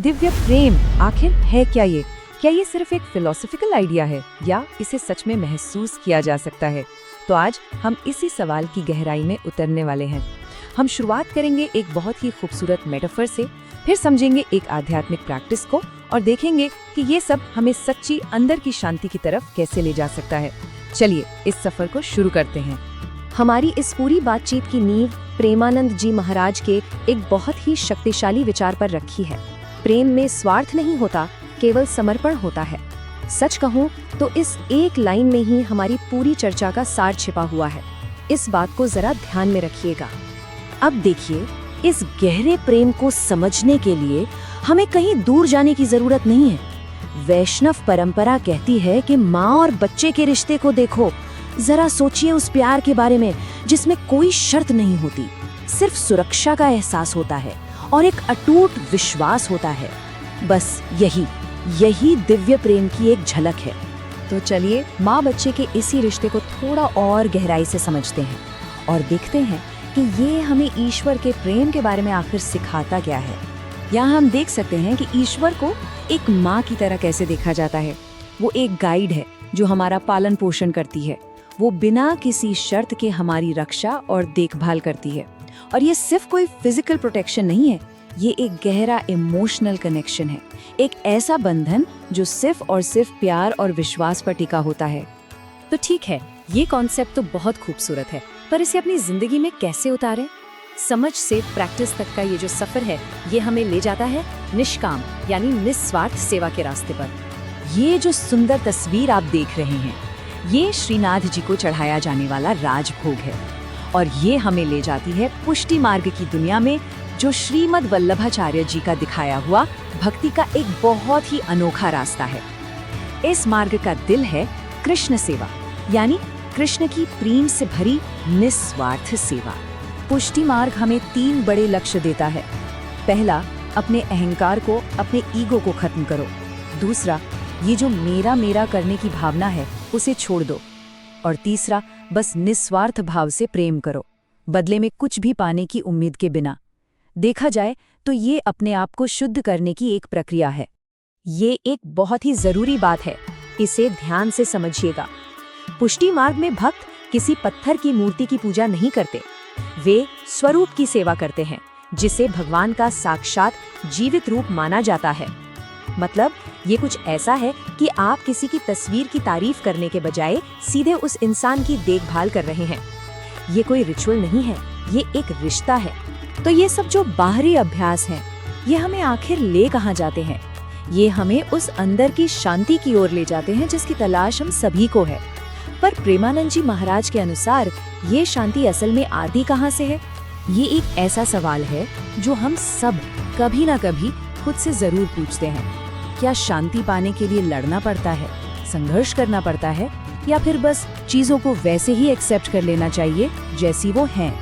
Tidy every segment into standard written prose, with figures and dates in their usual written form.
दिव्य प्रेम आखिर है क्या ये? क्या ये सिर्फ एक फिलोसॉफिकल आइडिया है या इसे सच में महसूस किया जा सकता है? तो आज हम इसी सवाल की गहराई में उतरने वाले हैं। हम शुरुआत करेंगे एक बहुत ही खूबसूरत मेटाफर से, फिर समझेंगे एक आध्यात्मिक प्रैक्टिस को और देखेंगे कि ये सब हमें सच्ची अंदर की शांति की तरफ कैसे ले जा सकता है। चलिए इस सफर को शुरू करते हैं। हमारी इस पूरी बातचीत की नींव प्रेमानंद जी महाराज के एक बहुत ही शक्तिशाली विचार पर रखी है। प्रेम में स्वार्थ नहीं होता, केवल समर्पण होता है। सच कहूँ तो इस एक लाइन में ही हमारी पूरी चर्चा का सार छिपा हुआ है। इस बात को जरा ध्यान में रखिएगा। अब देखिए, इस गहरे प्रेम को समझने के लिए हमें कहीं दूर जाने की जरूरत नहीं है। वैष्णव परंपरा कहती है कि माँ और बच्चे के रिश्ते को देखो। जरा सोचिए उस प्यार के बारे में जिसमें कोई शर्त नहीं होती, सिर्फ सुरक्षा का एहसास होता है और एक अटूट विश्वास होता है। बस यही दिव्य प्रेम की एक झलक है। तो चलिए माँ बच्चे के इसी रिश्ते को थोड़ा और गहराई से समझते हैं और देखते हैं कि ये हमें ईश्वर के प्रेम के बारे में आखिर सिखाता क्या है। यहाँ हम देख सकते हैं कि ईश्वर को एक माँ की तरह कैसे देखा जाता है। वो एक गाइड है जो हमारा पालन पोषण करती है। वो बिना किसी शर्त के हमारी रक्षा और देखभाल करती है। और ये सिर्फ कोई फिजिकल प्रोटेक्शन नहीं है, ये एक गहरा इमोशनल कनेक्शन है, एक ऐसा बंधन जो सिर्फ और सिर्फ प्यार और विश्वास पर टिका होता है। तो ठीक है, ये कॉन्सेप्ट तो बहुत खूबसूरत है, पर इसे अपनी जिंदगी में कैसे उतारें? समझ से प्रैक्टिस तक का ये जो सफर है, ये हमें ले जाता है निष्काम यानी निस्वार्थ सेवा के रास्ते पर। ये जो सुंदर तस्वीर आप देख रहे हैं, ये श्रीनाथ जी को चढ़ाया जाने वाला राजभोग है और ये हमें ले जाती है पुष्टि मार्ग की दुनिया में, जो श्रीमद् वल्लभाचार्य जी का दिखाया हुआ भक्ति का एक बहुत ही अनोखा रास्ता है। इस मार्ग का दिल है कृष्ण सेवा, यानी कृष्ण की प्रेम से भरी निस्वार्थ सेवा। पुष्टि मार्ग हमें 3 बड़े लक्ष्य देता है। पहला, अपने अहंकार को, अपने ईगो को खत्म करो। दूसरा, ये जो मेरा मेरा करने की भावना है उसे छोड़ दो। और तीसरा, बस निस्वार्थ भाव से प्रेम करो, बदले में कुछ भी पाने की उम्मीद के बिना। देखा जाए तो ये अपने आप को शुद्ध करने की एक प्रक्रिया है। ये एक बहुत ही जरूरी बात है, इसे ध्यान से समझिएगा। पुष्टि मार्ग में भक्त किसी पत्थर की मूर्ति की पूजा नहीं करते, वे स्वरूप की सेवा करते हैं, जिसे भगवान का साक्षात जीवित रूप माना जाता है। मतलब ये कुछ ऐसा है कि आप किसी की तस्वीर की तारीफ करने के बजाय सीधे उस इंसान की देखभाल कर रहे हैं। ये कोई रिचुअल नहीं है, ये एक रिश्ता है। तो ये सब जो बाहरी अभ्यास हैं, ये हमें आखिर ले कहाँ जाते हैं? ये हमें उस अंदर की शांति की ओर ले जाते हैं जिसकी तलाश हम सभी को है। पर प्रेमानंद जी महाराज के अनुसार ये शांति असल में आती कहाँ से है? ये एक ऐसा सवाल है जो हम सब कभी ना कभी खुद से जरूर पूछते हैं। क्या शांति पाने के लिए लड़ना पड़ता है, संघर्ष करना पड़ता है, या फिर बस चीजों को वैसे ही एक्सेप्ट कर लेना चाहिए जैसी वो हैं?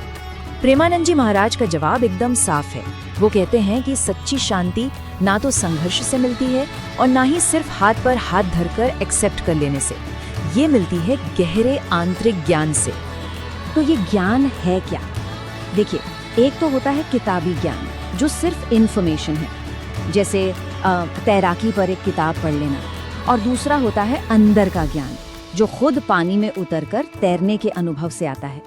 प्रेमानंद जी महाराज का जवाब एकदम साफ है। वो कहते हैं कि सच्ची शांति ना तो संघर्ष से मिलती है और ना ही सिर्फ हाथ पर हाथ धरकर एक्सेप्ट कर लेने से। ये मिलती है गहरे आंतरिक ज्ञान से। तो ये ज्ञान है क्या? देखिए, एक तो होता है किताबी ज्ञान, जो सिर्फ इन्फॉर्मेशन है, जैसे तैराकी पर एक किताब पढ़ लेना। और दूसरा होता है अंदर का ज्ञान, जो खुद पानी में उतरकर तैरने के अनुभव से आता है।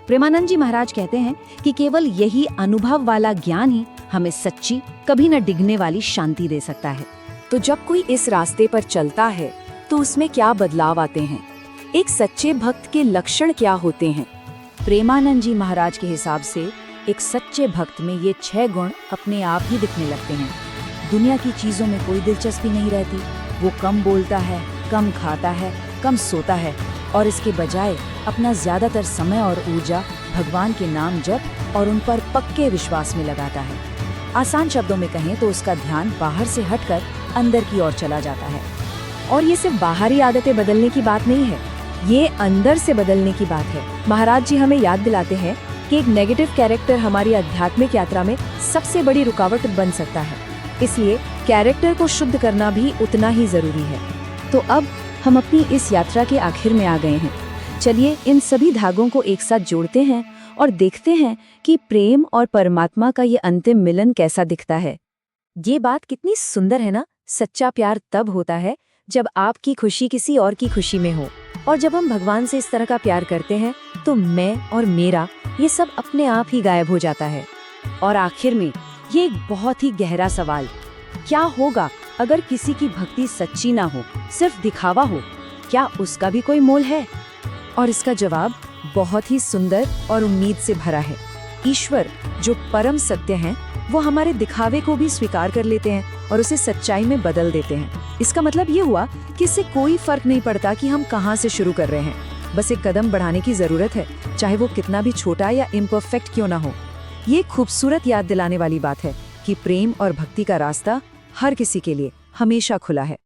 प्रेमानंद जी महाराज कहते हैं कि केवल यही अनुभव वाला ज्ञान ही हमें सच्ची, कभी न डिगने वाली शांति दे सकता है। तो जब कोई इस रास्ते पर चलता है तो उसमें क्या बदलाव आते हैं? एक सच्चे भक्त के लक्षण क्या होते हैं? प्रेमानंद जी महाराज के हिसाब से एक सच्चे भक्त में ये 6 गुण अपने आप ही दिखने लगते हैं। दुनिया की चीजों में कोई दिलचस्पी नहीं रहती। वो कम बोलता है, कम खाता है, कम सोता है और इसके बजाय अपना ज्यादातर समय और ऊर्जा भगवान के नाम जप और उन पर पक्के विश्वास में लगाता है। आसान शब्दों में कहें तो उसका ध्यान बाहर से हटकर अंदर की ओर चला जाता है। और ये सिर्फ बाहरी आदतें बदलने की बात नहीं है, ये अंदर से बदलने की बात है। महाराज जी हमें याद दिलाते हैं कि एक नेगेटिव कैरेक्टर हमारी आध्यात्मिक यात्रा में सबसे बड़ी रुकावट बन सकता है। इसलिए कैरेक्टर को शुद्ध करना भी उतना ही जरूरी है। तो अब हम अपनी इस यात्रा के आखिर में आ गए हैं। चलिए इन सभी धागों को एक साथ जोड़ते हैं और देखते हैं कि प्रेम और परमात्मा का ये अंतिम मिलन कैसा दिखता है। ये बात कितनी सुंदर है ना। सच्चा प्यार तब होता है जब आपकी खुशी किसी और की खुशी में हो। और जब हम भगवान से इस तरह का प्यार करते हैं तो मैं और मेरा ये सब अपने आप ही गायब हो जाता है। और आखिर में ये एक बहुत ही गहरा सवाल, क्या होगा अगर किसी की भक्ति सच्ची ना हो, सिर्फ दिखावा हो? क्या उसका भी कोई मोल है? और इसका जवाब बहुत ही सुंदर और उम्मीद से भरा है। ईश्वर जो परम सत्य हैं, वो हमारे दिखावे को भी स्वीकार कर लेते हैं और उसे सच्चाई में बदल देते हैं। इसका मतलब ये हुआ कि इससे कोई फर्क नहीं पड़ता कि हम कहाँ से शुरू कर रहे हैं, बस एक कदम बढ़ाने की जरूरत है, चाहे वो कितना भी छोटा या इम्परफेक्ट क्यों ना हो। ये खूबसूरत याद दिलाने वाली बात है कि प्रेम और भक्ति का रास्ता हर किसी के लिए हमेशा खुला है।